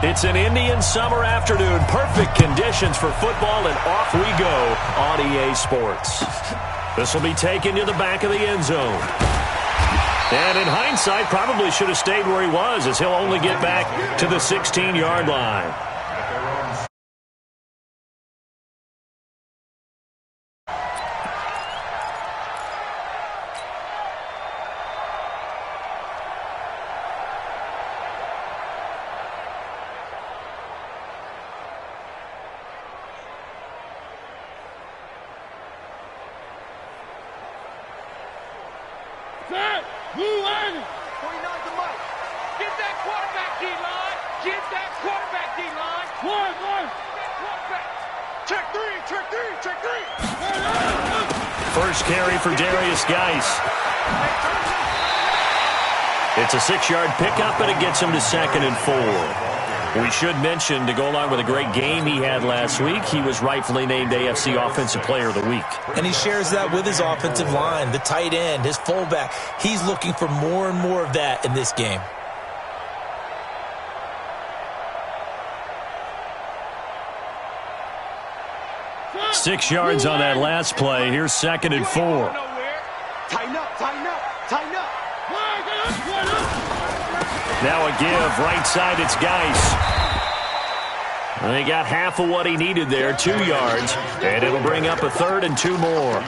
It's an Indian summer afternoon. Perfect conditions for football, and off we go on EA Sports. This will be taken to the back of the end zone. And in hindsight, probably should have stayed where he was, as he'll only get back to the 16-yard line. First carry for Darius Geis. It's a 6-yard pickup, and it gets him to 2nd and 4. We should mention, to go along with a great game he had last week, he was rightfully named AFC Offensive Player of the Week. And he shares that with his offensive line, the tight end, his fullback. He's looking for more and more of that in this game. Six yards on that last play. Here's 2nd and 4. Tighten up, tighten up, tighten up. Now a give. Right side, it's Geis. And he got half of what he needed there, 2 yards. And it'll bring up a 3rd and 2 more.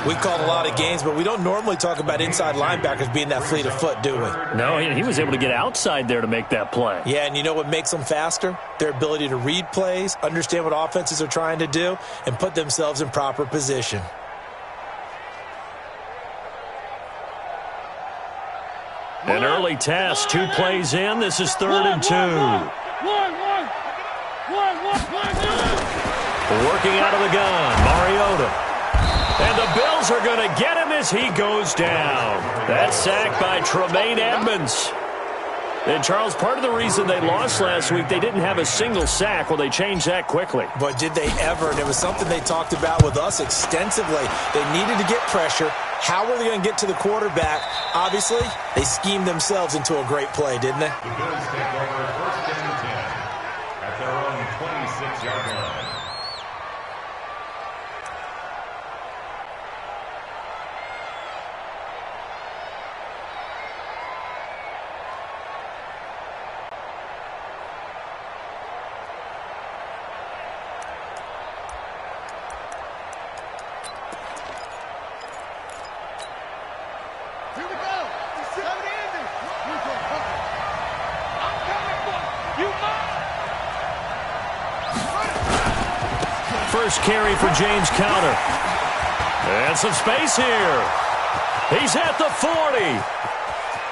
We called a lot of games, but we don't normally talk about inside linebackers being that fleet of foot, do we? No, he was able to get outside there to make that play. Yeah, and you know what makes them faster? Their ability to read plays, understand what offenses are trying to do, and put themselves in proper position. An early test, 2 plays in. This is 3rd and 2. Working out of the gun, Mariota. And the Bills are going to get him as he goes down. That sack by Tremaine Edmonds. And, Charles, part of the reason they lost last week, they didn't have a single sack. Well, they changed that quickly. But did they ever? And it was something they talked about with us extensively. They needed to get pressure. How were they going to get to the quarterback? Obviously, they schemed themselves into a great play, didn't they? The Bills take over 1st and 10 at their own 26-yard line. First carry for James Conner. And some space here. He's at the 40.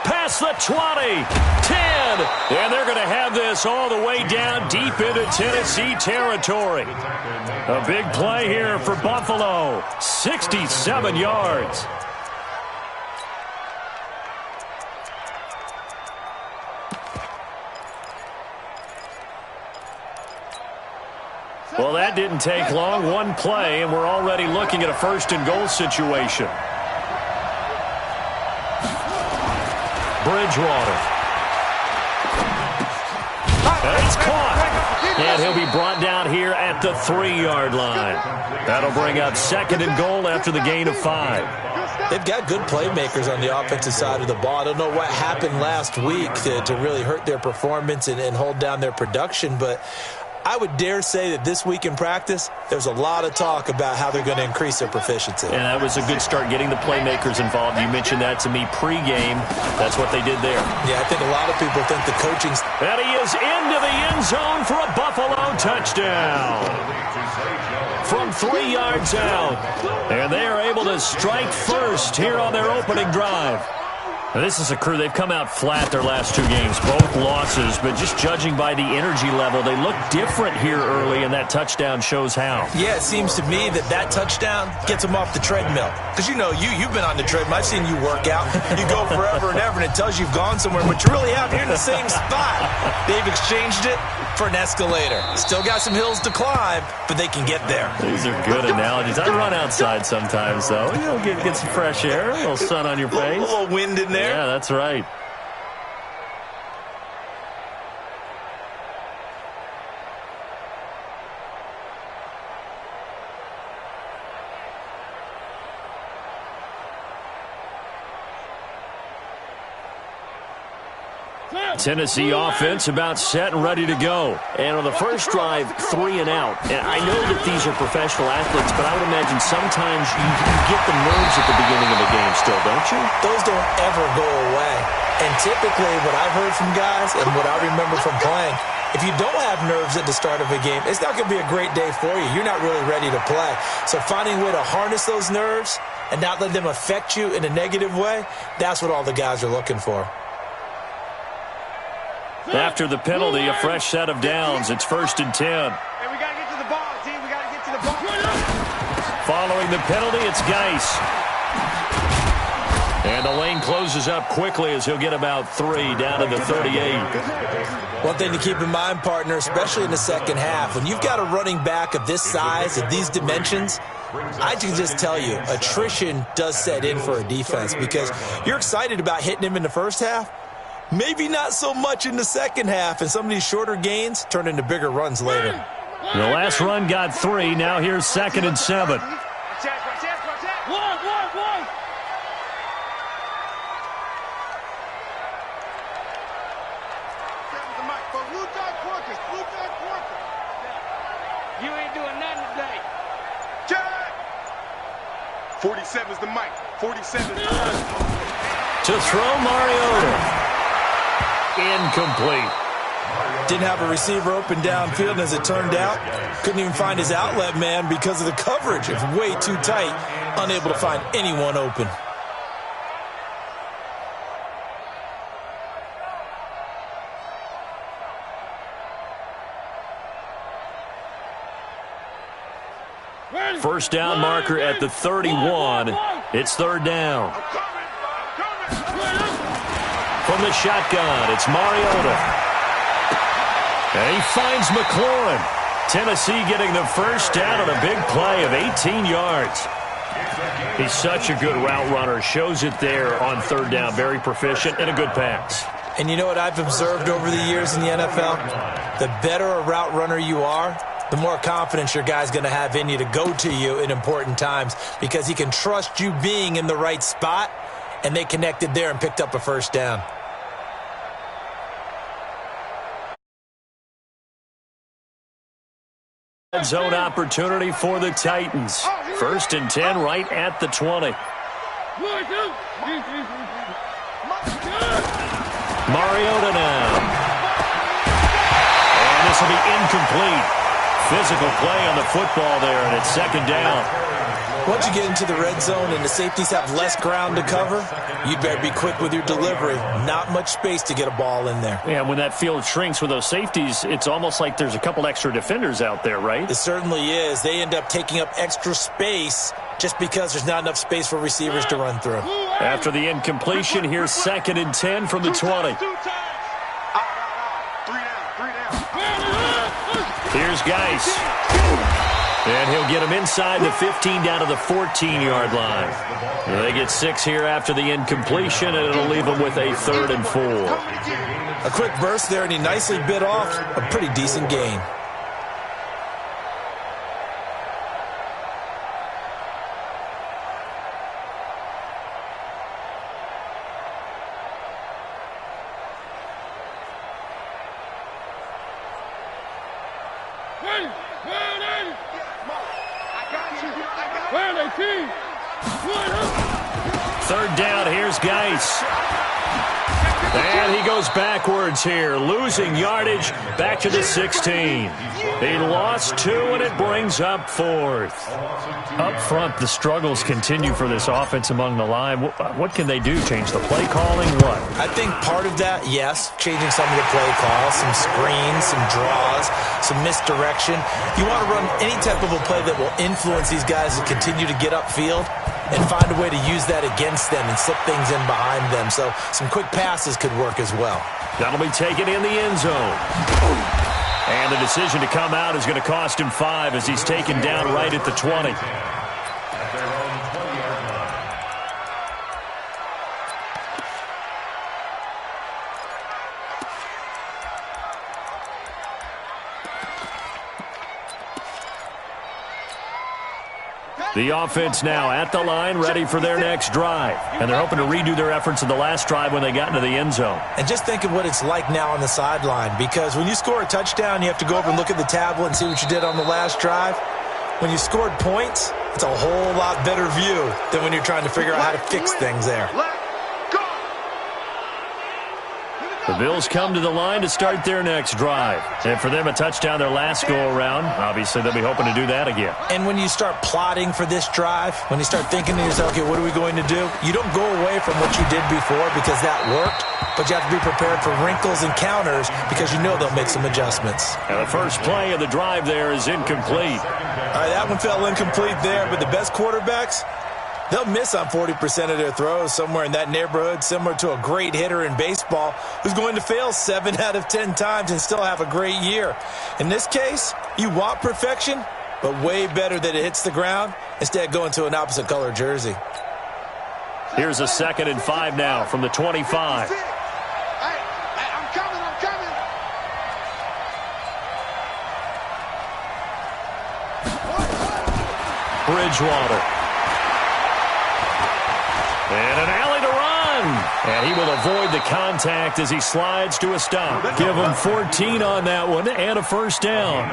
Past the 20. 10. And they're going to have this all the way down deep into Tennessee territory. A big play here for Buffalo. 67 yards. Well, that didn't take long. 1 play, and we're already looking at a 1st and goal situation. Bridgewater. And it's caught. And he'll be brought down here at the 3-yard line. That'll bring up 2nd and goal after the gain of 5. They've got good playmakers on the offensive side of the ball. I don't know what happened last week to really hurt their performance and hold down their production, but I would dare say that this week in practice, there's a lot of talk about how they're going to increase their proficiency. And that was a good start, getting the playmakers involved. You mentioned that to me pregame. That's what they did there. Yeah, I think a lot of people think the coaching's... And he is into the end zone for a Buffalo touchdown. From 3 yards out. And they are able to strike first here on their opening drive. Now, this is a crew. They've come out flat their last 2 games, both losses, but just judging by the energy level, they look different here early, and that touchdown shows how. Yeah, it seems to me that touchdown gets them off the treadmill. Because, you know, you've been on the treadmill. I've seen you work out. You go forever and ever, and it tells you you've gone somewhere, but you really haven't. You're in the same spot. They've exchanged it for an escalator. Still got some hills to climb, but they can get there. These are good analogies. I run outside sometimes, though. You know, get some fresh air, a little sun on your face. A little wind in there. Yeah, that's right. Tennessee offense about set and ready to go. And on the first drive, 3 and out. And I know that these are professional athletes, but I would imagine sometimes you get the nerves at the beginning of a game still, don't you? Those don't ever go away. And typically what I've heard from guys and what I remember from playing, if you don't have nerves at the start of a game, it's not going to be a great day for you. You're not really ready to play. So finding a way to harness those nerves and not let them affect you in a negative way, that's what all the guys are looking for. After the penalty, a fresh set of downs. It's 1st and 10. Hey, we got to get to the ball, team. We got to get to the ball. Following the penalty, it's Geis. And the lane closes up quickly as he'll get about 3 down to the 38. One thing to keep in mind, partner, especially in the second half, when you've got a running back of this size, of these dimensions, I can just tell you, attrition does set in for a defense because you're excited about hitting him in the first half. Maybe not so much in the second half, and some of these shorter gains turn into bigger runs later. The last run got 3. Now here's 2nd and 7. You ain't doing nothing today. 47's the mic. 47's the mic. To throw, Mariota. Incomplete. Didn't have a receiver open downfield, and as it turned out, couldn't even find his outlet man because of the coverage. It's way too tight, unable to find anyone open. First down marker at the 31. It's 3rd down. From the shotgun, it's Mariota. And he finds McLaurin. Tennessee getting the first down on a big play of 18 yards. He's such a good route runner. Shows it there on 3rd down. Very proficient and a good pass. And you know what I've observed over the years in the NFL? The better a route runner you are, the more confidence your guy's going to have in you to go to you in important times because he can trust you being in the right spot, and they connected there and picked up a first down. Zone opportunity for the Titans. 1st and 10 right at the 20. Mariota now. And this will be incomplete. Physical play on the football there, and it's 2nd down. Once you get into the red zone and the safeties have less ground to cover, you better be quick with your delivery. Not much space to get a ball in there. Yeah, when that field shrinks with those safeties, it's almost like there's a couple extra defenders out there, right? It certainly is. They end up taking up extra space just because there's not enough space for receivers to run through. After the incompletion, here's 2nd and 10 from the 20. Here's Geis. And he'll get him inside the 15 down to the 14-yard line. They get 6 here after the incompletion, and it'll leave them with a 3rd and 4. A quick burst there, and he nicely bit off a pretty decent gain. Third down, here's Geis. And he goes backwards here, losing yardage back to the 16. He lost 2, and it brings up 4th. Up front, the struggles continue for this offense among the line. What can they do? Change the play calling? What? I think part of that, yes, changing some of the play calls, some screens, some draws, some misdirection. You want to run any type of a play that will influence these guys to continue to get upfield and find a way to use that against them and slip things in behind them. So some quick passes could work as well. That'll be taken in the end zone. And the decision to come out is going to cost him 5 as he's taken down right at the 20. The offense now at the line, ready for their next drive. And they're hoping to redo their efforts in the last drive when they got into the end zone. And just think of what it's like now on the sideline, because when you score a touchdown, you have to go over and look at the tablet and see what you did on the last drive. When you scored points, it's a whole lot better view than when you're trying to figure out how to fix things there. The Bills come to the line to start their next drive. And for them, a touchdown their last go-around. Obviously, they'll be hoping to do that again. And when you start plotting for this drive, when you start thinking to yourself, okay, what are we going to do? You don't go away from what you did before because that worked, but you have to be prepared for wrinkles and counters because you know they'll make some adjustments. And the first play of the drive there is incomplete. All right, that one fell incomplete there, but the best quarterbacks, they'll miss on 40% of their throws, somewhere in that neighborhood, similar to a great hitter in baseball who's going to fail 7 out of 10 times and still have a great year. In this case, you want perfection, but way better that it hits the ground instead of going to an opposite color jersey. Here's a 2nd and 5 now from the 25. I'm coming. Bridgewater. And an alley to run. And he will avoid the contact as he slides to a stop. Give him 14 on that one and a first down.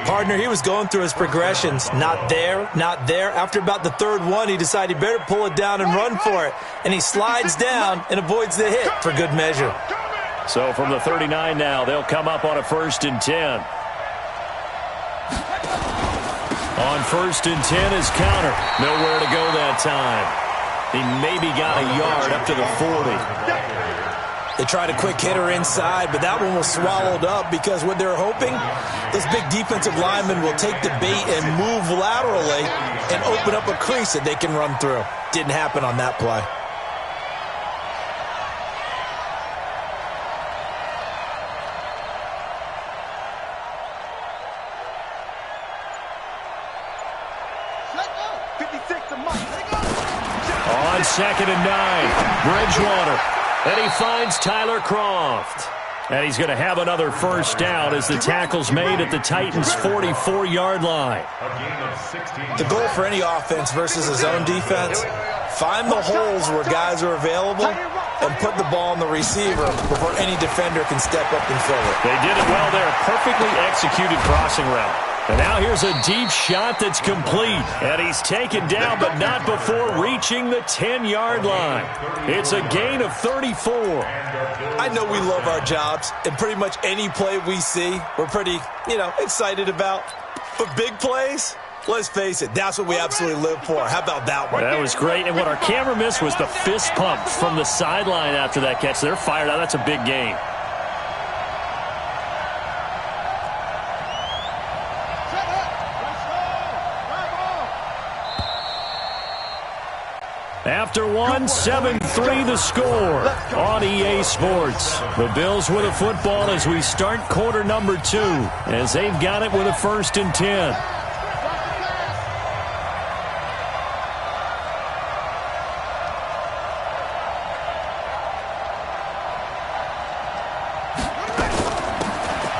Partner, he was going through his progressions. Not there, not there. After about the third one, he decided he better pull it down and run for it. And he slides down and avoids the hit for good measure. So from the 39 now, they'll come up on a 1st and 10. On 1st and 10 is counter. Nowhere to go that time. He maybe got a yard up to the 40. They tried a quick hitter inside, but that one was swallowed up because what they're hoping, this big defensive lineman will take the bait and move laterally and open up a crease that they can run through. Didn't happen on that play. On 2nd and 9, Bridgewater. And he finds Tyler Croft. And he's going to have another first down as the tackle's made at the Titans' 44-yard line. The goal for any offense versus a zone defense, find the holes where guys are available and put the ball on the receiver before any defender can step up and fill it. They did it well there. Perfectly executed crossing route. And now here's a deep shot that's complete. And he's taken down, but not before reaching the 10-yard line. It's a gain of 34. I know we love our jobs, and pretty much any play we see, we're pretty, excited about. But big plays, let's face it, that's what we absolutely live for. How about that one? That was great. And what our camera missed was the fist pump from the sideline after that catch. They're fired out. That's a big gain. After one, 7-3 the score on EA Sports. The Bills with a football as we start quarter number 2, as they've got it with a 1st and 10.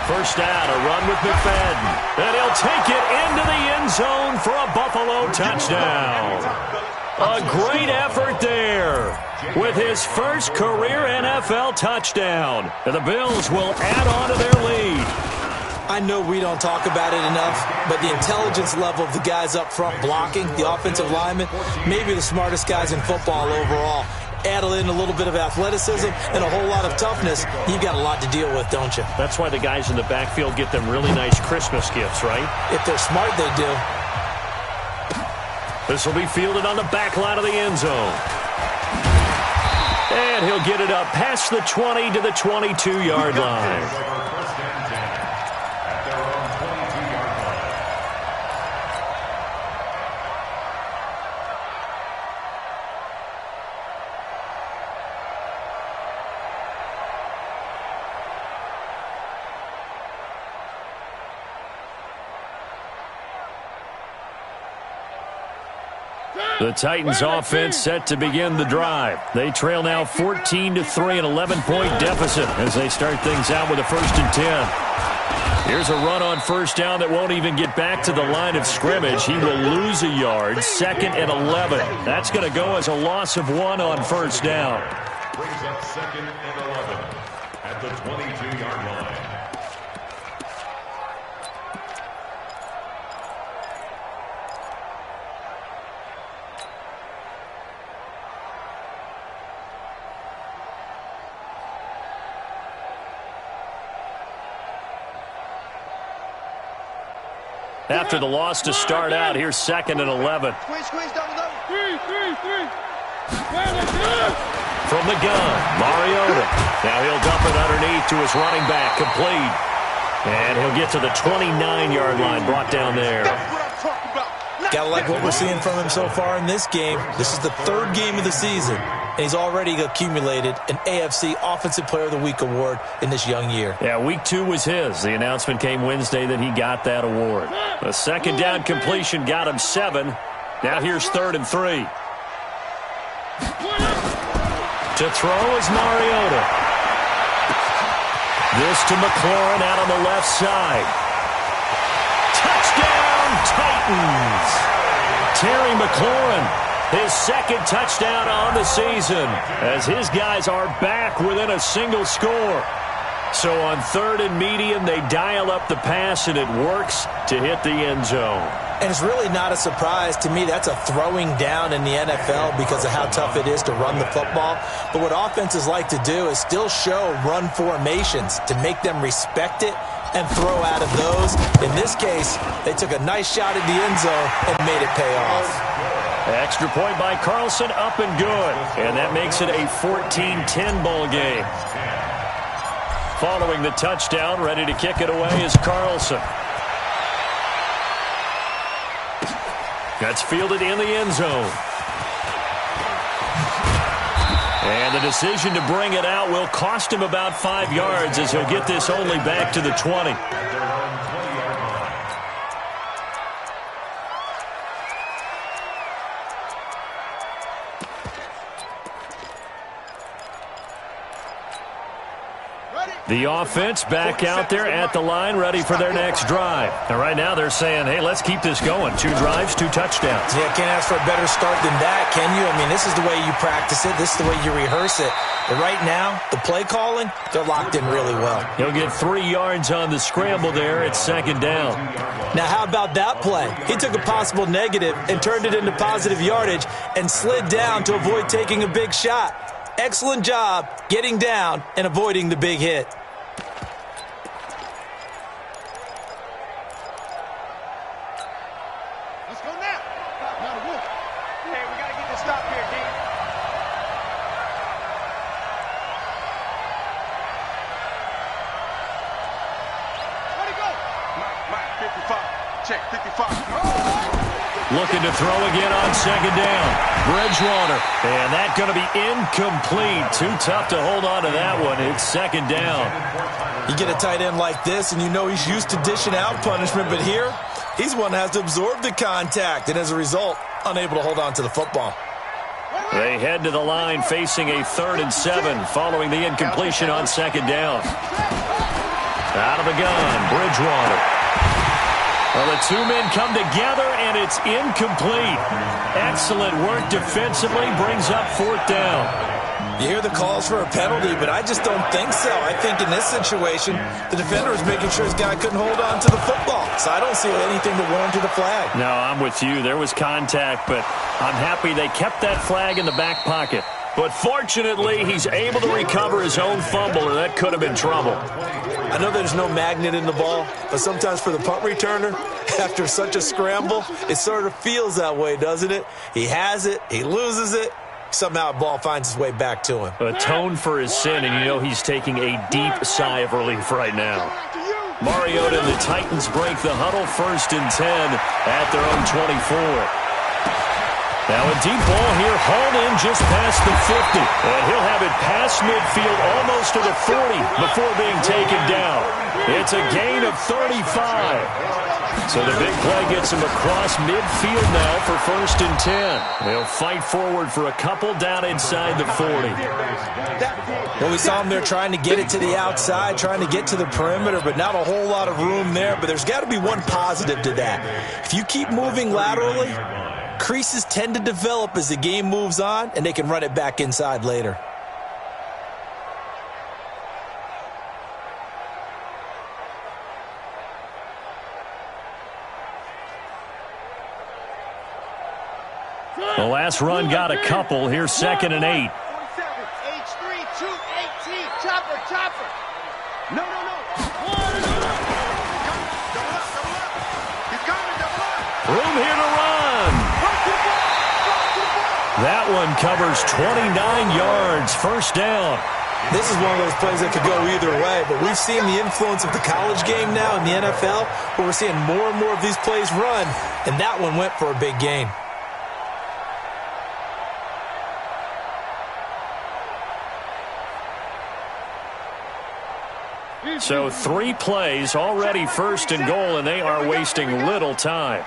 First down, a run with McFadden. And he'll take it into the end zone for a Buffalo touchdown. A great effort there with his first career NFL touchdown. And the Bills will add on to their lead. I know we don't talk about it enough, but the intelligence level of the guys up front blocking, the offensive linemen, maybe the smartest guys in football overall. Add in a little bit of athleticism and a whole lot of toughness, you've got a lot to deal with, don't you? That's why the guys in the backfield get them really nice Christmas gifts, right? If they're smart, they do. This will be fielded on the back line of the end zone. And he'll get it up past the 20 to the 22-yard line. The Titans offense set to begin the drive. They trail now 14-3, an 11-point deficit as they start things out with a 1st and 10. Here's a run on first down that won't even get back to the line of scrimmage. He will lose a yard. 2nd and 11. That's going to go as a loss of 1 on first down. Brings up 2nd and 11 at the 22-yard line. After the loss to start out, here's 2nd and 11. Squeeze, double. 3. From the gun, Mariota. Now he'll dump it underneath to his running back, complete. And he'll get to the 29-yard line, brought down there. Gotta like what we're seeing from him so far in this game. This is the 3rd game of the season, and he's already accumulated an AFC Offensive Player of the Week award in this young year. Yeah, week 2 was his. The announcement came Wednesday that he got that award. A 2nd down completion got him 7. Now here's 3rd and 3. To throw is Mariota. This to McLaurin out on the left side. Touchdown, Titans! Terry McLaurin, his 2nd touchdown on the season, as his guys are back within a single score. So on 3rd and medium, they dial up the pass, and it works to hit the end zone. And it's really not a surprise to me. That's a throwing down in the NFL because of how tough it is to run the football. But what offenses like to do is still show run formations to make them respect it and throw out of those. In this case, they took a nice shot at the end zone and made it pay off. Extra point by Carlson, up and good. And that makes it a 14-10 ball game. Following the touchdown, ready to kick it away is Carlson. That's fielded in the end zone. And the decision to bring it out will cost him about 5 yards, as he'll get this only back to the 20. The offense back out there at the line, ready for their next drive. And right now they're saying, hey, let's keep this going. 2 drives, 2 touchdowns. Yeah, can't ask for a better start than that, can you? I mean, this is the way you practice it. This is the way you rehearse it. But right now, the play calling, they're locked in really well. He'll get 3 yards on the scramble there at 2nd down. Now, how about that play? He took a possible negative and turned it into positive yardage and slid down to avoid taking a big shot. Excellent job getting down and avoiding the big hit. Let's go now. Hey, we got to get this stop here, D. Where'd he go? Mike, 55. Check, 55. Looking to throw again on 2nd down. Bridgewater. And that's going to be incomplete. Too tough to hold on to that one. It's 2nd down. You get a tight end like this, and you know he's used to dishing out punishment, but here, he's one that has to absorb the contact, and as a result, unable to hold on to the football. They head to the line facing a 3rd and 7 following the incompletion on 2nd down. Out of the gun, Bridgewater. Well, the 2 men come together, and it's incomplete. Excellent work defensively, brings up 4th down. You hear the calls for a penalty, but I just don't think so. I think in this situation, the defender is making sure his guy couldn't hold on to the football. So I don't see anything to warrant a flag. No, I'm with you. There was contact, but I'm happy they kept that flag in the back pocket. But fortunately, he's able to recover his own fumble, or that could have been trouble. I know there's no magnet in the ball, but sometimes for the punt returner, after such a scramble, it sort of feels that way, doesn't it? He has it, he loses it, somehow the ball finds its way back to him. Atone for his sin, and you know he's taking a deep sigh of relief right now. Mariota and the Titans break the huddle, 1st and 10 at their own 24. Now a deep ball here, hauled in just past the 50. And he'll have it past midfield, almost to the 40 before being taken down. It's a gain of 35. So the big play gets him across midfield now for 1st and 10. They'll fight forward for a couple down inside the 40. Well, we saw him there trying to get it to the outside, trying to get to the perimeter, but not a whole lot of room there. But there's got to be one positive to that. If you keep moving laterally, creases tend to develop as the game moves on, and they can run it back inside later. The last run got a couple. Here's 2nd and 8. Chopper. No. He's coming, double up. Room here to run. That one covers 29 yards. First down. This is one of those plays that could go either way, but we've seen the influence of the college game now in the NFL, where we're seeing more and more of these plays run, and that one went for a big gain. So 3 plays, already 1st and goal, and they are wasting little time.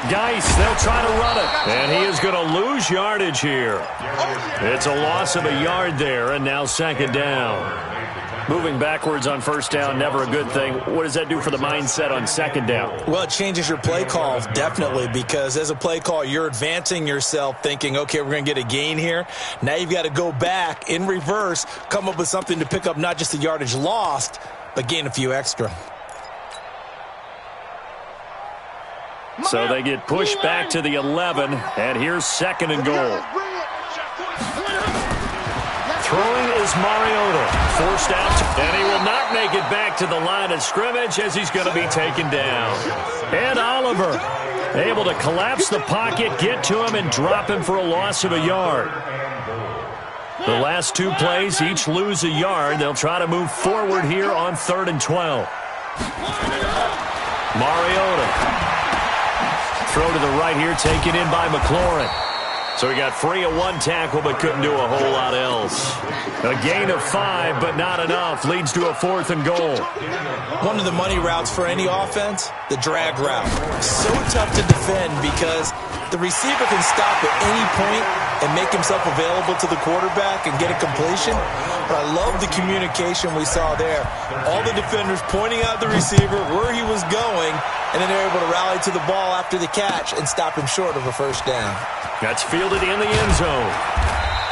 Geis, they'll try to run it, and he is going to lose yardage here. It's a loss of a yard there, and now 2nd down. Moving backwards on 1st down, never a good thing. What does that do for the mindset on 2nd down? Well, it changes your play call, definitely, because as a play call, you're advancing yourself thinking, okay, we're going to get a gain here. Now you've got to go back in reverse, come up with something to pick up not just the yardage lost, but gain a few extra. So they get pushed back to the 11, and here's 2nd and goal. Throwing is Mariota. Forced out, and he will not make it back to the line of scrimmage as he's going to be taken down. And Oliver able to collapse the pocket, get to him, and drop him for a loss of a yard. The last 2 plays each lose a yard. They'll try to move forward here on 3rd and 12. Mariota. Throw to the right here, taken in by McLaurin. So he got free of 1 tackle, but couldn't do a whole lot else. A gain of 5, but not enough. Leads to a 4th and goal. One of the money routes for any offense, the drag route. So tough to defend because the receiver can stop at any point and make himself available to the quarterback and get a completion. But I love the communication we saw there. All the defenders pointing out the receiver, where he was going, and then they're able to rally to the ball after the catch and stop him short of a 1st down. That's fielded in the end zone.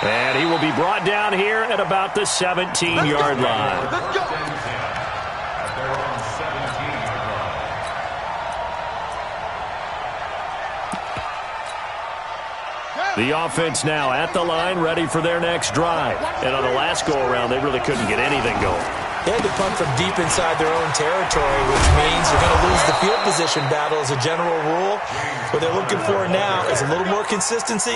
And he will be brought down here at about the 17-yard line. Let's go. The offense now at the line, ready for their next drive. And on the last go-around, they really couldn't get anything going. They had to punt from deep inside their own territory, which means you're going to lose the field position battle as a general rule. What they're looking for now is a little more consistency,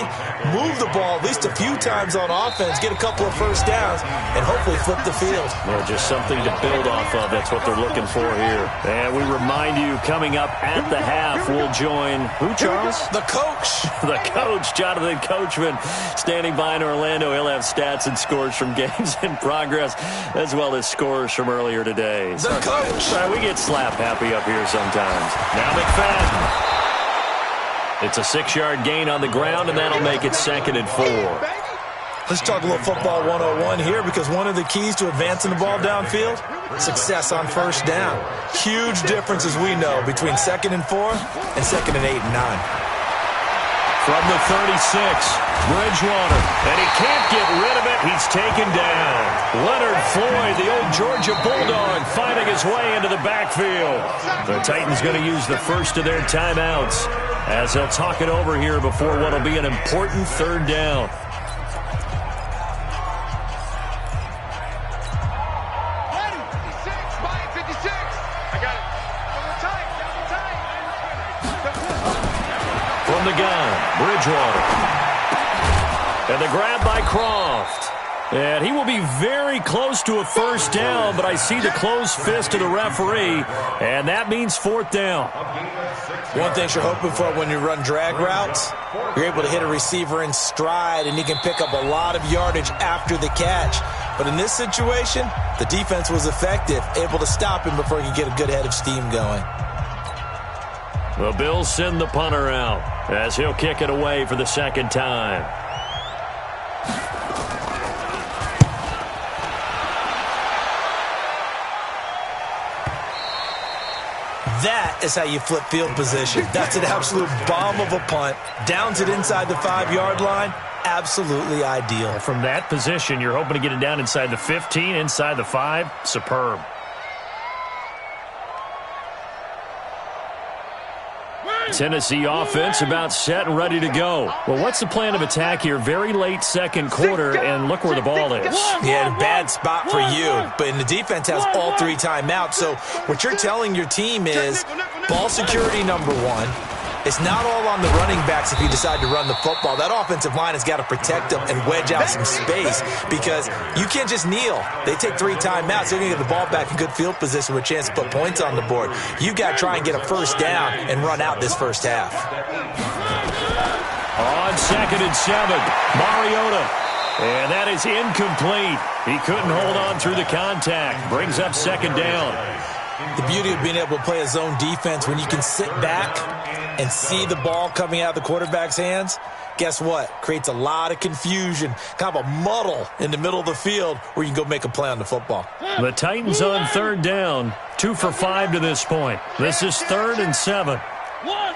move the ball at least a few times on offense, get a couple of 1st downs, and hopefully flip the field. Well, just something to build off of. That's what they're looking for here. And we remind you, coming up at the half, we'll join who, Charles? The coach. The coach, Jonathan Coachman, standing by in Orlando. He'll have stats and scores from games in progress, as well as scores from earlier today. The coach. We get slap happy up here sometimes. Now McFadden. It's a 6-yard gain on the ground, and that'll make it 2nd and 4. Let's talk a little football 101 here, because one of the keys to advancing the ball downfield, success on 1st down. Huge difference, as we know, between 2nd and 4 and 2nd and 8 and 9. From the 36, Bridgewater, and he can't get rid of it. He's taken down. Leonard Floyd, the old Georgia Bulldog, finding his way into the backfield. The Titans going to use the first of their timeouts as they'll talk it over here before what will be an important 3rd down. From the gun, Bridgewater. And the grab by Croft. And he will be very close to a 1st down, but I see the closed fist of the referee, and that means 4th down. One thing you're hoping for when you run drag routes, you're able to hit a receiver in stride, and he can pick up a lot of yardage after the catch. But in this situation, the defense was effective, able to stop him before he could get a good head of steam going. The Bills send the punter out as he'll kick it away for the second time. That is how you flip field position. That's an absolute bomb of a punt. Downs it inside the 5-yard line. Absolutely ideal. From that position, you're hoping to get it down inside the 15, inside the 5. Superb. Tennessee offense about set and ready to go. Well, what's the plan of attack here? Very late second quarter, and look where the ball is. Yeah, a bad spot for you, but the defense has all 3 timeouts. So what you're telling your team is ball security number 1. It's not all on the running backs if you decide to run the football. That offensive line has got to protect them and wedge out some space because you can't just kneel. They take 3 timeouts. They're going to get the ball back in good field position with a chance to put points on the board. You've got to try and get a first down and run out this first half. On 2nd and 7, Mariota. And that is incomplete. He couldn't hold on through the contact. Brings up 2nd down. The beauty of being able to play a zone defense when you can sit back and see the ball coming out of the quarterback's hands, guess what? Creates a lot of confusion, kind of a muddle in the middle of the field where you can go make a play on the football. The Titans on 3rd down, 2 for 5 to this point. This is 3rd and 7. One.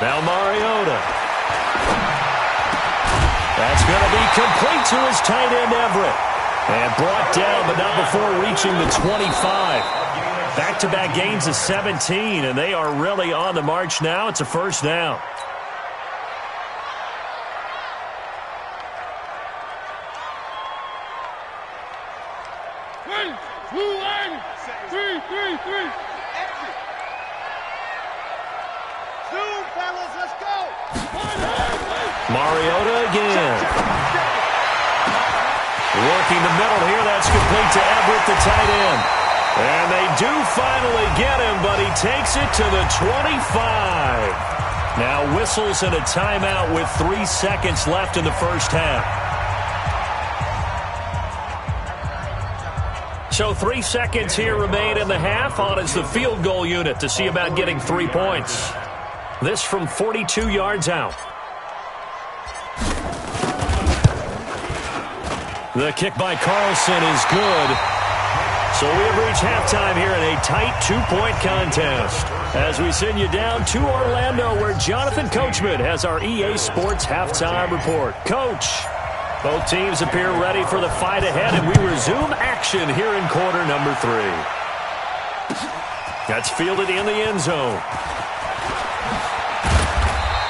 Now Mariota. That's going to be complete to his tight end, Everett. And brought down, but not before reaching the 25. Back-to-back gains of 17, and they are really on the march now. It's a first down. Three. Soon, fellas, let's go. Mariota again. Working the middle here. That's complete to Everett, the tight end. And they do finally get him, but he takes it to the 25. Now whistles and a timeout with 3 seconds left in the first half. So 3 seconds here remain in the half. On is the field goal unit to see about getting 3 points. This from 42 yards out. The kick by Carlson is good. So we have reached halftime here in a tight 2-point contest. As we send you down to Orlando, where Jonathan Coachman has our EA Sports halftime report. Coach, both teams appear ready for the fight ahead, and we resume action here in quarter number 3. That's fielded in the end zone.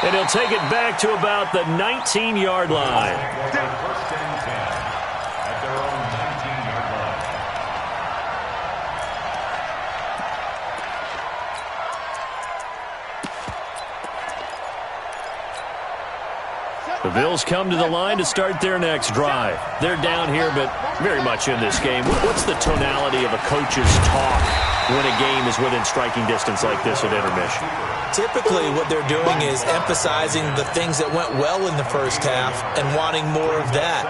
And he'll take it back to about the 19-yard line. First and 10 at their own 19-yard line. The Bills come to the line to start their next drive. They're down here, but very much in this game. What's the tonality of a coach's talk when a game is within striking distance like this at intermission? Typically, what they're doing is emphasizing the things that went well in the first half and wanting more of that.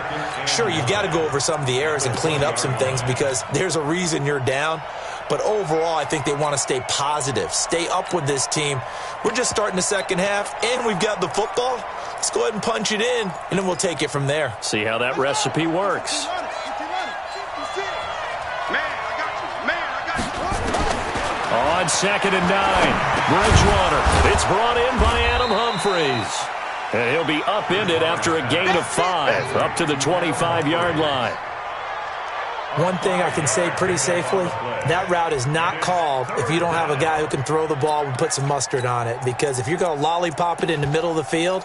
Sure, you've got to go over some of the errors and clean up some things because there's a reason you're down. But overall, I think they want to stay positive, stay up with this team. We're just starting the second half, and we've got the football. Let's go ahead and punch it in, and then we'll take it from there. See how that recipe works. On 2nd and 9, Bridgewater. It's brought in by Adam Humphries. And he'll be upended after a gain of 5, up to the 25-yard line. One thing I can say pretty safely, that route is not called if you don't have a guy who can throw the ball and put some mustard on it. Because if you're going to lollipop it in the middle of the field,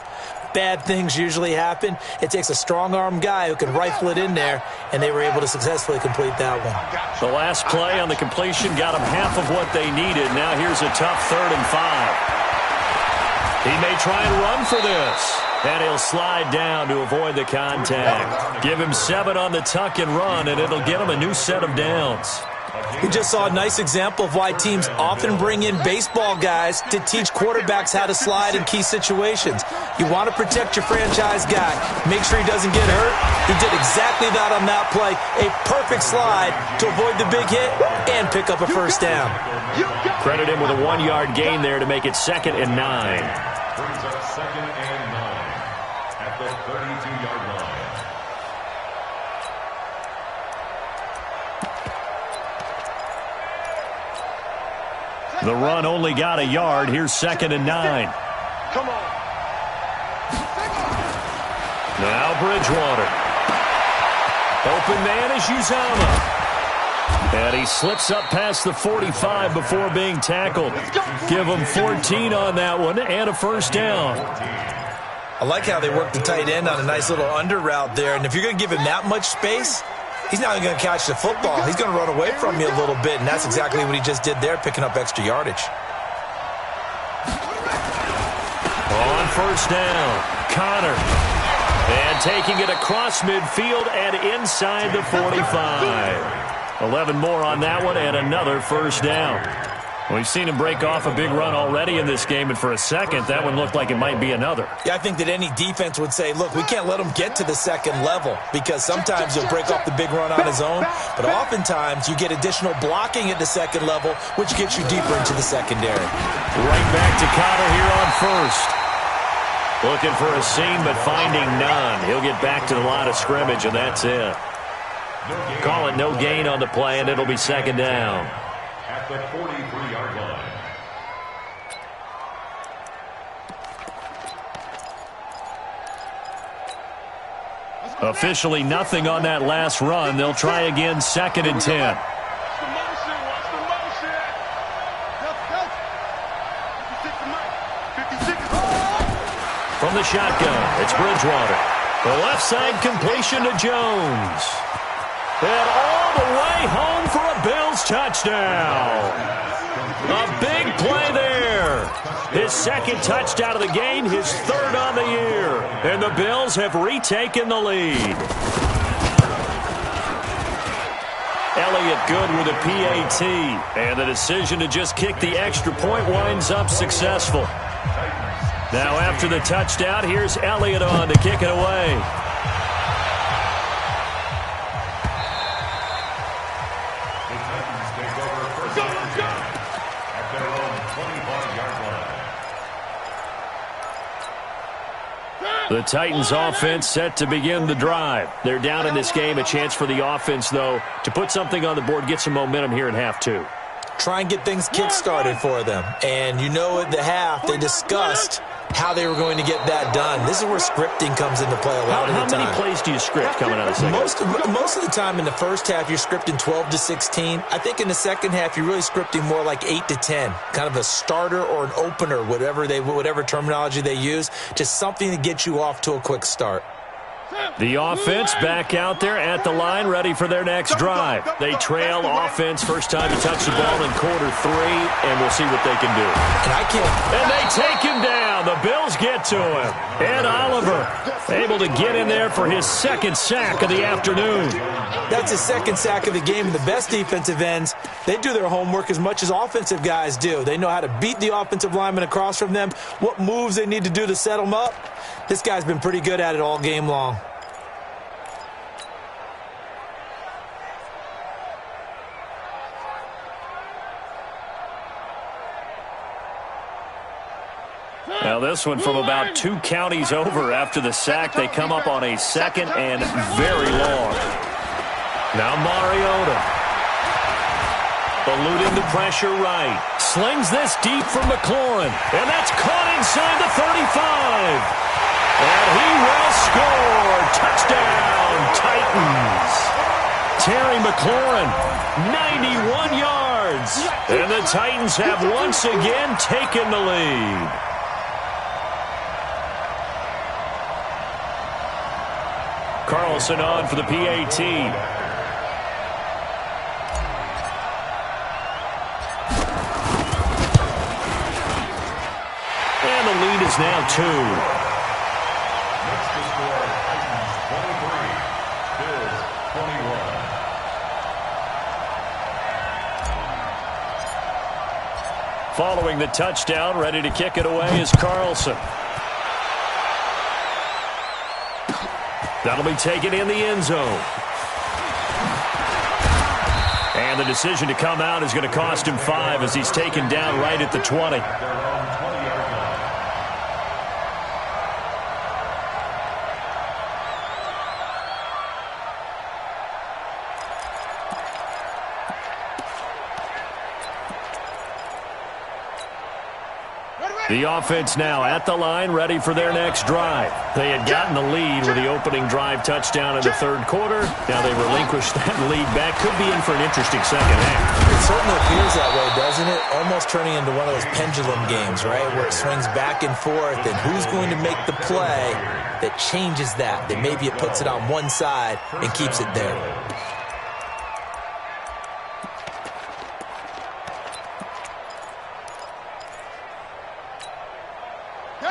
bad things usually happen. It takes a strong-arm guy who can rifle it in there, and they were able to successfully complete that one. The last play on the completion got them half of what they needed. Now here's a tough 3rd and 5. He may try and run for this. And he'll slide down to avoid the contact. Give him 7 on the tuck and run, and it'll get him a new set of downs. We just saw a nice example of why teams often bring in baseball guys to teach quarterbacks how to slide in key situations. You want to protect your franchise guy. Make sure he doesn't get hurt. He did exactly that on that play. A perfect slide to avoid the big hit and pick up a first down. Credit him with a 1-yard gain there to make it 2nd and 9. Brings up 2nd and 9 at the 32-yard line. The run only got a yard. Here's 2nd and 9. Come on. Now Bridgewater. Open man is Uzama. And he slips up past the 45 before being tackled. Give him 14 on that one and a first down. I like how they work the tight end on a nice little under route there. And if you're going to give him that much space, he's not going to catch the football. He's going to run away from you a little bit, and that's exactly what he just did there, picking up extra yardage. On first down, Connor. And taking it across midfield and inside the 45. 11 more on that one and another first down. We've seen him break off a big run already in this game, and for a second, that one looked like it might be another. Yeah, I think that any defense would say, look, we can't let him get to the second level because sometimes he'll break off the big run on his own, but oftentimes you get additional blocking at the second level, which gets you deeper into the secondary. Right back to Connor here on first. Looking for a seam, but finding none. He'll get back to the line of scrimmage, and that's it. Call it no gain on the play, and it'll be 2nd down. At the 43-yard line. Officially nothing on that last run. They'll try again, 2nd and 10. From the shotgun, it's Bridgewater. The left side completion to Jones. And all the way home for a Bills touchdown. A big play there. His 2nd touchdown of the game, his 3rd on the year. And the Bills have retaken the lead. Elliott good with a PAT. And the decision to just kick the extra point winds up successful. Now after the touchdown, here's Elliott on to kick it away. The Titans take over first down at their own 25-yard line. The Titans offense set to begin the drive. They're down in this game. A chance for the offense, though, to put something on the board, get some momentum here in half 2. Try and get things kick-started for them. And you know at the half, they discussed how they were going to get that done. This is where scripting comes into play a lot of the time. How many plays do you script coming out of the second? Most of the time in the first half, you're scripting 12 to 16. I think in the second half, you're really scripting more like 8 to 10. Kind of a starter or an opener, whatever terminology they use. Just something to get you off to a quick start. The offense back out there at the line, ready for their next drive. They trail offense first time to touch the ball in quarter 3, and we'll see what they can do. And they take him down. The Bills get to him. Ed Oliver able to get in there for his 2nd sack of the afternoon. That's his 2nd sack of the game. And the best defensive ends, they do their homework as much as offensive guys do. They know how to beat the offensive lineman across from them, what moves they need to do to set them up. This guy's been pretty good at it all game long. Now this one from about 2 counties over after the sack. They come up on a 2nd and very long. Now Mariota. Eluding the pressure right. Slings this deep for McLaurin. And that's caught inside the 35. And he will score. Touchdown, Titans. Terry McLaurin, 91 yards. And the Titans have once again taken the lead. Carlson on for the PAT. And the lead is now 2. Next to score, Titans 23, Bills 21. Following the touchdown, ready to kick it away is Carlson. That'll be taken in the end zone. And the decision to come out is going to cost him 5 as he's taken down right at the 20. The offense now at the line, ready for their next drive. They had gotten the lead with the opening drive touchdown in the third quarter. Now they relinquished that lead back. Could be in for an interesting second half. It certainly appears that way, doesn't it? Almost turning into one of those pendulum games, right, where it swings back and forth, and who's going to make the play that changes that maybe it puts it on one side and keeps it there.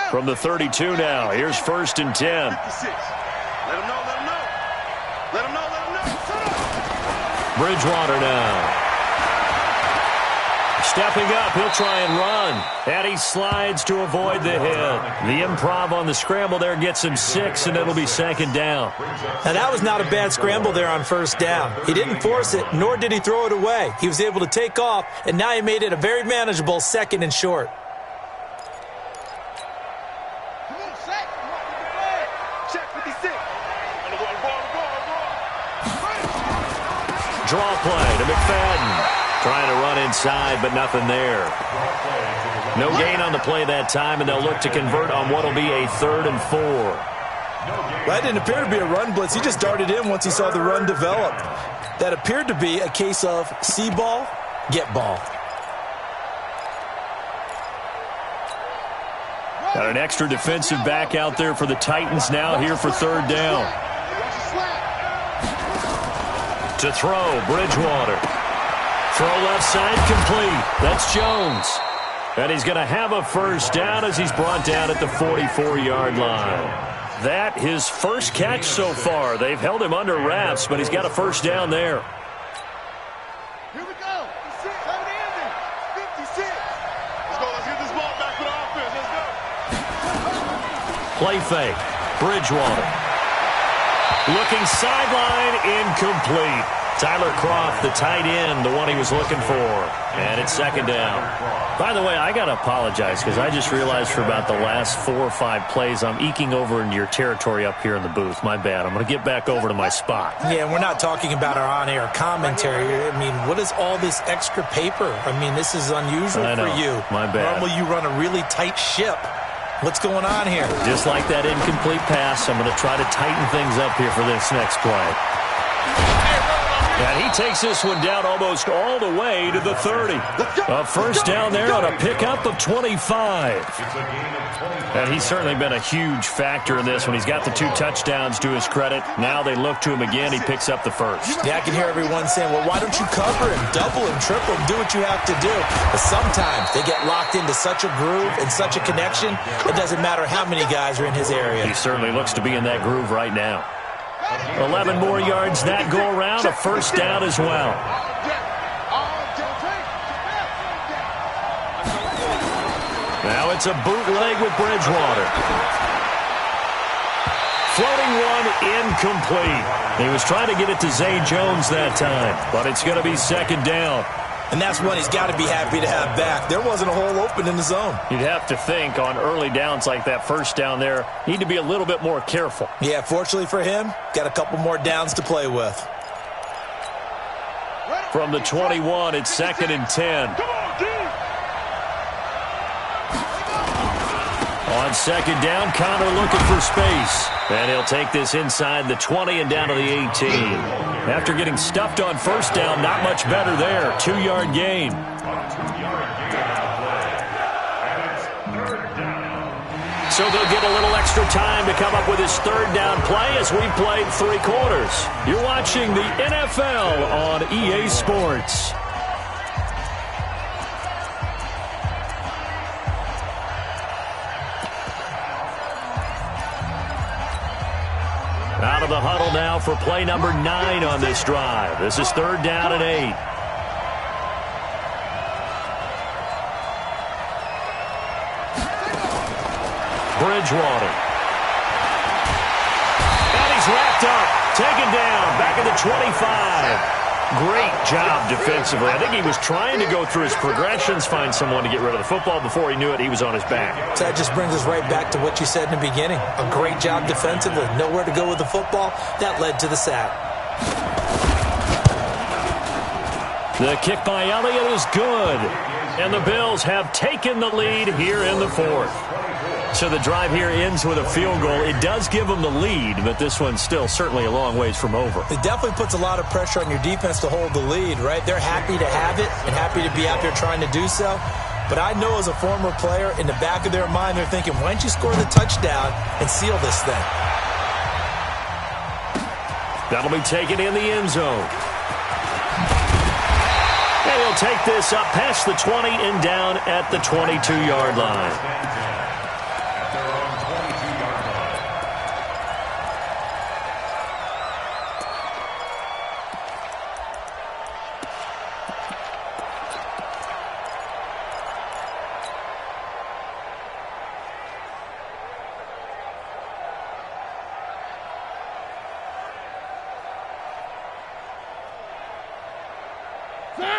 From the 32 now, here's 1st and 10. Let him know, let him know. Let him know, let him know. Shut up. Bridgewater now. Stepping up, he'll try and run. And he slides to avoid the hit. The improv on the scramble there gets him 6, and it'll be 2nd down. Now, that was not a bad scramble there on 1st down. He didn't force it, nor did he throw it away. He was able to take off, and now he made it a very manageable 2nd and short. Draw play to McFadden. Trying to run inside, but nothing there. No gain on the play that time, and they'll look to convert on what will be a 3rd and 4. That didn't appear to be a run blitz. He just darted in once he saw the run develop. That appeared to be a case of see ball, get ball. Got an extra defensive back out there for the Titans now here for 3rd down. To throw, Bridgewater. Throw left side complete. That's Jones. And he's going to have a 1st down as he's brought down at the 44-yard line. That his first catch so far. They've held him under wraps, but he's got a 1st down there. Here we go. 56, 56. Let's go. Let's get this ball back for the offense. Let's go. Play fake. Bridgewater. Looking sideline, incomplete. Tyler Kroft, the tight end, the one he was looking for. And it's 2nd down. By the way, I got to apologize because I just realized for about the last 4 or 5 plays, I'm eking over into your territory up here in the booth. My bad. I'm going to get back over to my spot. Yeah, we're not talking about our on-air commentary. I mean, what is all this extra paper? I mean, this is unusual for you. My bad. Normally you run a really tight ship. What's going on here? Just like that incomplete pass, I'm going to try to tighten things up here for this next play. And he takes this one down almost all the way to the 30. A 1st down there on a pickup of 25. And he's certainly been a huge factor in this one. He's got the 2 touchdowns to his credit. Now they look to him again. He picks up the 1st. Yeah, I can hear everyone saying, well, why don't you cover him, double him, triple him, do what you have to do. But sometimes they get locked into such a groove and such a connection, it doesn't matter how many guys are in his area. He certainly looks to be in that groove right now. 11 more yards that go around, a 1st down as well. Now it's a bootleg with Bridgewater. Floating one, incomplete. He was trying to get it to Zay Jones that time, but it's going to be 2nd down. And that's one he's got to be happy to have back. There wasn't a hole open in the zone. You'd have to think on early downs like that 1st down there, need to be a little bit more careful. Yeah, fortunately for him, got a couple more downs to play with. From the 21, it's 2nd and 10. On 2nd down, Connor looking for space. And he'll take this inside the 20 and down to the 18. After getting stuffed on 1st down, not much better there. 2-yard gain. So they'll get a little extra time to come up with his 3rd down play as we played 3 quarters. You're watching the NFL on EA Sports. Out of the huddle now for play number 9 on this drive. This is 3rd down and 8. Bridgewater. And he's wrapped picked up, taken down, back at the 25. Great job defensively. I think he was trying to go through his progressions, find someone to get rid of the football. Before he knew it, he was on his back. So that just brings us right back to what you said in the beginning. A great job defensively. Nowhere to go with the football. That led to the sack. The kick by Elliott is good. And the Bills have taken the lead here in the fourth. So the drive here ends with a field goal. It does give them the lead, but this one's still certainly a long ways from over. It definitely puts a lot of pressure on your defense to hold the lead, right? They're happy to have it and happy to be out there trying to do so. But I know as a former player, in the back of their mind, they're thinking, why don't you score the touchdown and seal this thing? That'll be taken in the end zone. And he'll take this up past the 20 and down at the 22-yard line.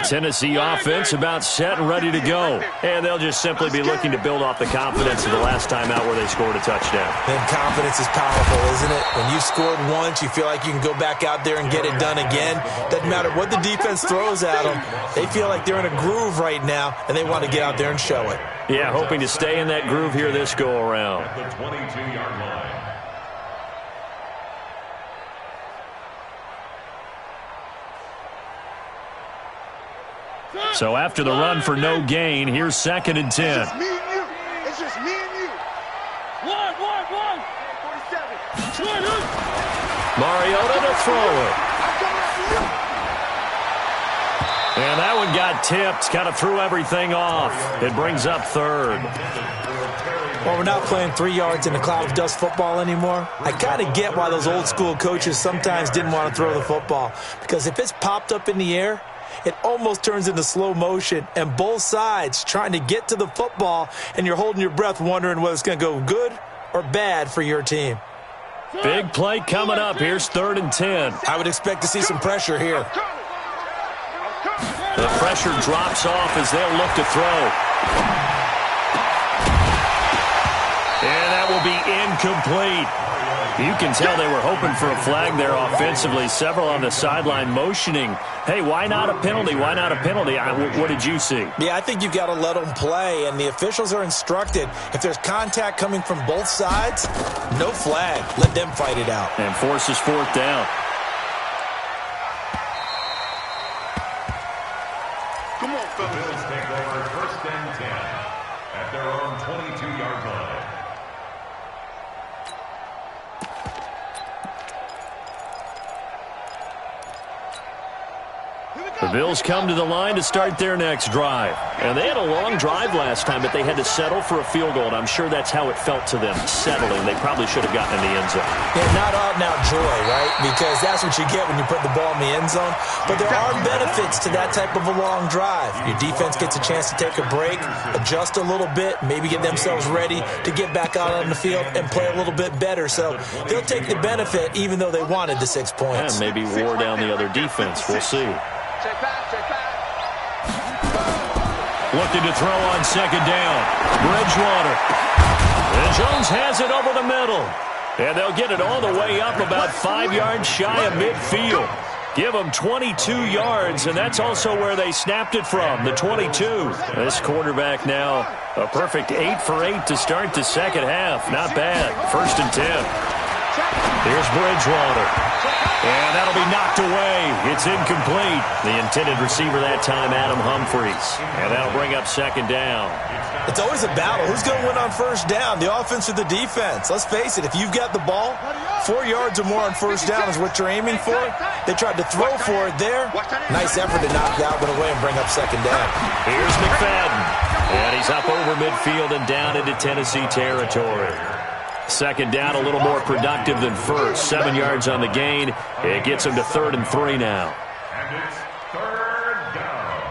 Tennessee offense about set and ready to go. And they'll just simply be looking to build off the confidence of the last time out where they scored a touchdown. And confidence is powerful, isn't it? When you've scored once, you feel like you can go back out there and get it done again. Doesn't matter what the defense throws at them. They feel like they're in a groove right now, and they want to get out there and show it. Yeah, hoping to stay in that groove here this go-around. At the 22-yard line. So after the run for no gain, here's 2nd and 10. It's just me and you. It's just me and you. One. 47. Mariota to throw it. And that one got tipped, kind of threw everything off. It brings up 3rd. Well, we're not playing 3 yards in a cloud of dust football anymore. I kind of get why those old school coaches sometimes didn't want to throw the football. Because if it's popped up in the air, it almost turns into slow motion, and both sides trying to get to the football, and you're holding your breath wondering whether it's going to go good or bad for your team. Big play coming up. Here's 3rd and 10. I would expect to see some pressure here. The pressure drops off as they'll look to throw. And that will be incomplete. You can tell they were hoping for a flag there offensively. Several on the sideline motioning, hey, why not a penalty? Why not a penalty? What did you see? Yeah, I think you've got to let them play, and the officials are instructed. If there's contact coming from both sides, no flag. Let them fight it out. And forces 4th down. Come on, The fellas. Bills take over 1st and 10 at their own 22-yard line. The Bills come to the line to start their next drive. And they had a long drive last time, but they had to settle for a field goal, and I'm sure that's how it felt to them, settling. They probably should have gotten in the end zone. Yeah, not out-and-out joy, right? Because that's what you get when you put the ball in the end zone. But there are benefits to that type of a long drive. Your defense gets a chance to take a break, adjust a little bit, maybe get themselves ready to get back out on the field and play a little bit better. So they'll take the benefit even though they wanted the 6 points. And maybe wore down the other defense. We'll see. Looking to throw on 2nd down. Bridgewater. And Jones has it over the middle. And they'll get it all the way up about 5 yards shy of midfield. Give them 22 yards, and that's also where they snapped it from, the 22. This quarterback now a perfect 8 for 8 to start the second half. Not bad. 1st and 10. Here's Bridgewater. And that'll be knocked away. It's incomplete. The intended receiver that time, Adam Humphries. And that'll bring up 2nd down. It's always a battle. Who's going to win on 1st down, the offense or the defense? Let's face it, if you've got the ball, 4 yards or more on 1st down is what you're aiming for. They tried to throw for it there. Nice effort to knock that one away and bring up 2nd down. Here's McFadden. And he's up over midfield and down into Tennessee territory. 2nd down, a little more productive than 1st. 7 yards on the gain. It gets him to 3rd and 3 now. And it's 3rd down.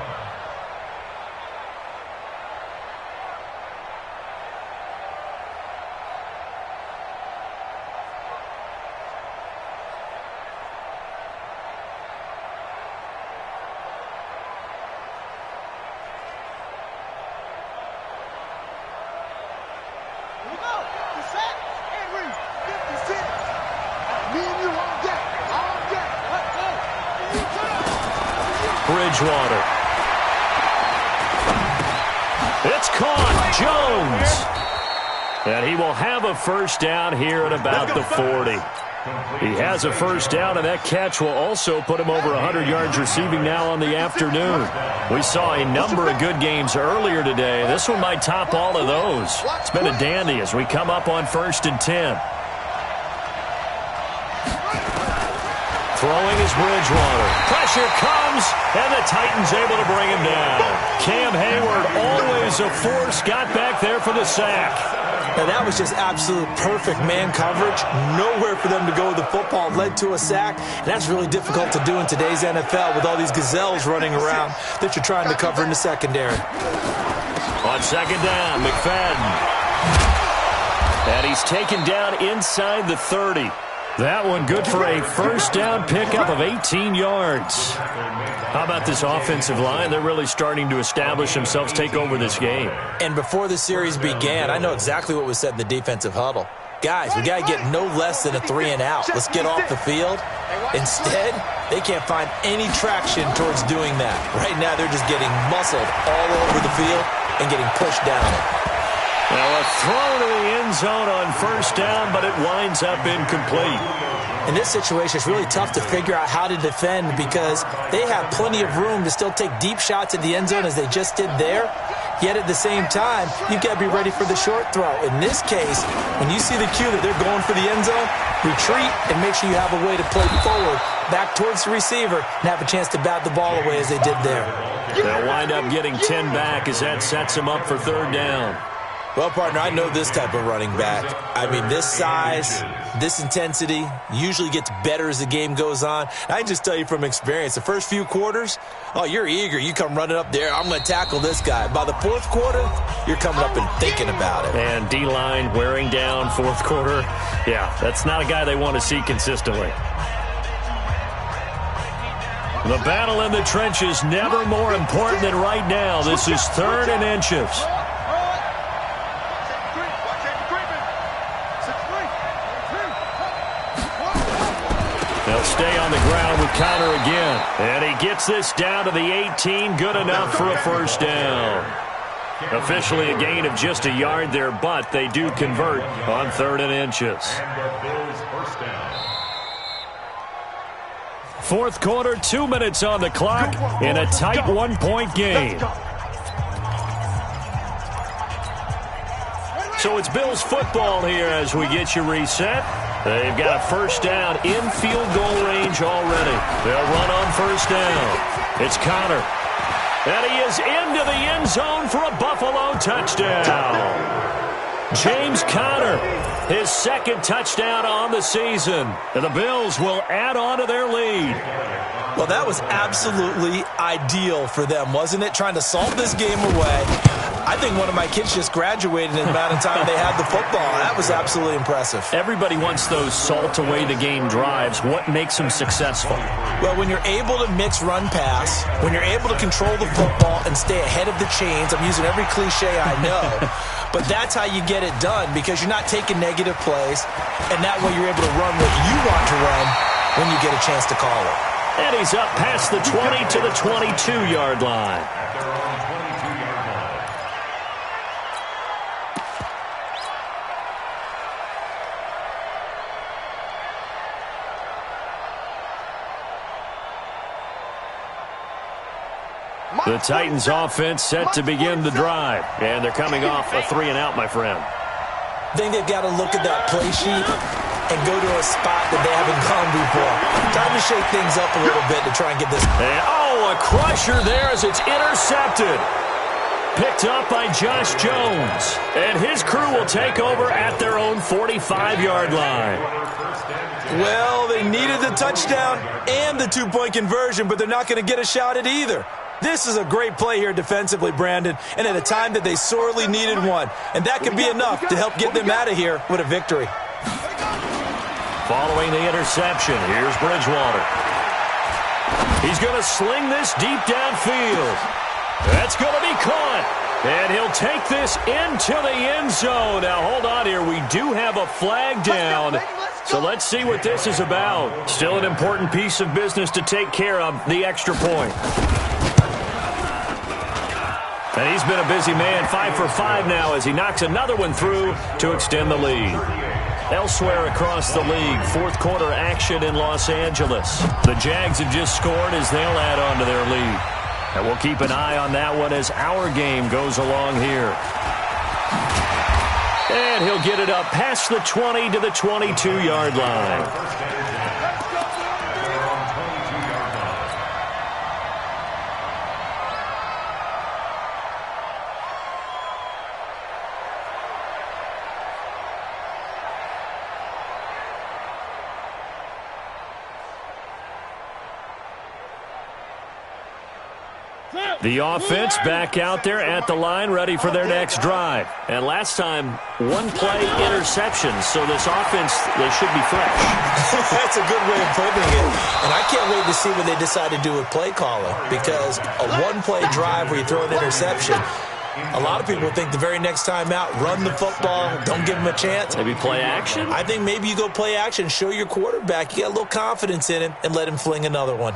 Bridgewater. It's caught. Jones. And he will have a first down here at about the 40. He has a first down, and that catch will also put him over 100 yards receiving now on the afternoon. We saw a number of good games earlier today. This one might top all of those. It's been a dandy as we come up on 1st and 10. Throwing is Bridgewater. Pressure comes, and the Titans able to bring him down. Cam Hayward, always a force, got back there for the sack. Now, that was just absolute perfect man coverage. Nowhere for them to go with the football. Led to a sack. And that's really difficult to do in today's NFL with all these gazelles running around that you're trying to cover in the secondary. On 2nd down, McFadden. And he's taken down inside the 30. That one good for a first down pickup of 18 yards. How about this offensive line? They're really starting to establish themselves, take over this game. And before the series began, I know exactly what was said in the defensive huddle. Guys, we got to get no less than a 3-and-out. Let's get off the field. Instead, they can't find any traction towards doing that. Right now, they're just getting muscled all over the field and getting pushed down. Now a throw to the end zone on first down, but it winds up incomplete. In this situation, it's really tough to figure out how to defend because they have plenty of room to still take deep shots at the end zone as they just did there. Yet at the same time, you've got to be ready for the short throw. In this case, when you see the cue that they're going for the end zone, retreat and make sure you have a way to play forward, back towards the receiver, and have a chance to bat the ball away as they did there. They'll wind up getting 10 back as that sets them up for 3rd down. Well, partner, I know this type of running back. I mean, this size, this intensity usually gets better as the game goes on. I can just tell you from experience, the first few quarters, oh, you're eager. You come running up there, I'm going to tackle this guy. By the 4th quarter, you're coming up and thinking about it. And D-line wearing down 4th quarter. Yeah, that's not a guy they want to see consistently. The battle in the trenches never more important than right now. This is 3rd and inches. They'll stay on the ground with Connor again. And he gets this down to the 18. Good enough for a first down. Officially a gain of just a yard there, but they do convert on 3rd and inches. 4th quarter, 2 minutes on the clock in a tight 1-point game. So it's Bills football here as we get you reset. They've got a first down in field goal range already. They'll run on first down. It's Connor. And he is into the end zone for a Buffalo touchdown. James Conner, his 2nd touchdown on the season. And the Bills will add on to their lead. Well, that was absolutely ideal for them, wasn't it? Trying to salt this game away. I think one of my kids just graduated in the amount of time they had the football. That was absolutely impressive. Everybody wants those salt-away-the-game drives. What makes them successful? Well, when you're able to mix run-pass, when you're able to control the football and stay ahead of the chains, I'm using every cliche I know, but that's how you get it done because you're not taking negative plays, and that way you're able to run what you want to run when you get a chance to call it. And he's up past the 20 to the 22-yard line. The Titans offense set to begin the drive. And they're coming off a 3-and-out, my friend. I think they've got to look at that play sheet and go to a spot that they haven't gone before. Time to shake things up a little bit to try and get this. And, a crusher there as it's intercepted. Picked up by Josh Jones. And his crew will take over at their own 45-yard line. Well, they needed the touchdown and the 2-point conversion, but they're not going to get a shot at either. This is a great play here defensively, Brandon, and at a time that they sorely needed one. And that could be enough to help get them out of here with a victory. Following the interception, here's Bridgewater. He's going to sling this deep downfield. That's going to be caught. And he'll take this into the end zone. Now, hold on here. We do have a flag down. So let's see what this is about. Still an important piece of business to take care of, the extra point. And he's been a busy man, 5 for 5 now as he knocks another one through to extend the lead. Elsewhere across the league, fourth quarter action in Los Angeles. The Jags have just scored as they'll add on to their lead. And we'll keep an eye on that one as our game goes along here. And he'll get it up past the 20 to the 22-yard line. The offense back out there at the line, ready for their next drive. And last time, one-play interception, so this offense, they should be fresh. That's a good way of putting it. And I can't wait to see what they decide to do with play calling, because a one-play drive where you throw an interception, a lot of people think the very next time out, run the football, don't give them a chance. Maybe play action? I think maybe you go play action, show your quarterback, you got a little confidence in him, and let him fling another one.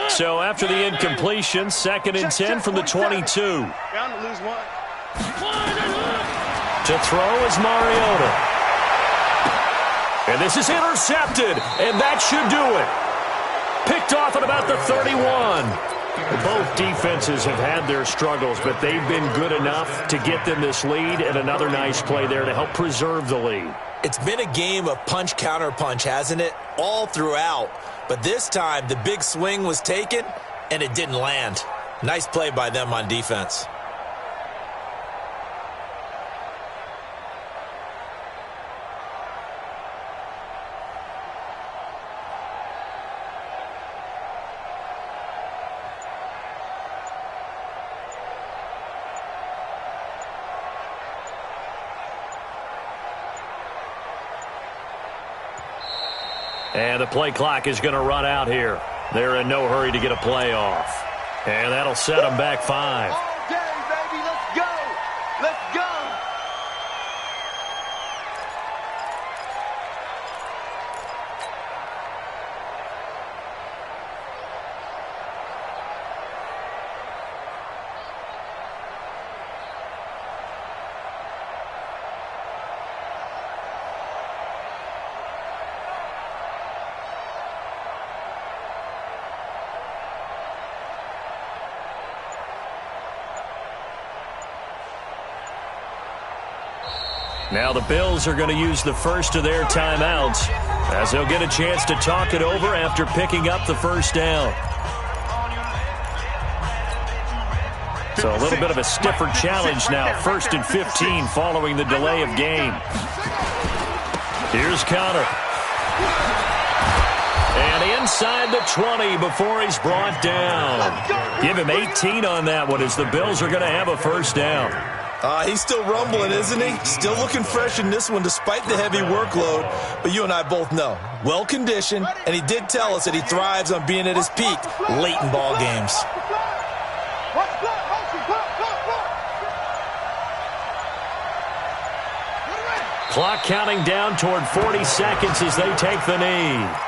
So after the incompletion, 2nd and 10 from the 22. Bound to lose one. To throw is Mariota. And this is intercepted, and that should do it. Picked off at about the 31. Both defenses have had their struggles, but they've been good enough to get them this lead, and another nice play there to help preserve the lead. It's been a game of punch-counter-punch, hasn't it? All throughout. But this time, the big swing was taken, and it didn't land. Nice play by them on defense. And the play clock is going to run out here. They're in no hurry to get a play off. And that'll set them back 5. All day, baby. Let's go. Let's go. Now the Bills are going to use the first of their timeouts as they'll get a chance to talk it over after picking up the first down. So a little bit of a stiffer challenge now. 1st and 15 following the delay of game. Here's Connor. And inside the 20 before he's brought down. Give him 18 on that one as the Bills are going to have a first down. He's still rumbling, isn't he? Still looking fresh in this one despite the heavy workload. But you and I both know, well-conditioned, and he did tell us that he thrives on being at his peak late in ball games. Clock counting down toward 40 seconds as they take the knee.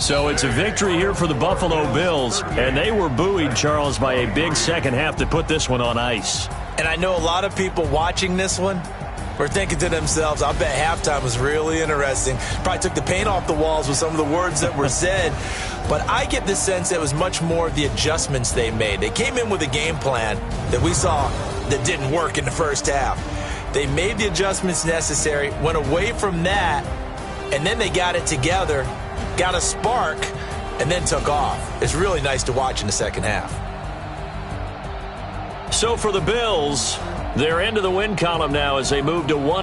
So it's a victory here for the Buffalo Bills, and they were buoyed, Charles, by a big second half to put this one on ice. And I know a lot of people watching this one were thinking to themselves, I bet halftime was really interesting. Probably took the paint off the walls with some of the words that were said. But I get the sense that it was much more the adjustments they made. They came in with a game plan that we saw that didn't work in the first half. They made the adjustments necessary, went away from that, and then they got it together, got a spark, and then took off. It's really nice to watch in the second half. So for the Bills, they're into the win column now as they move to 1.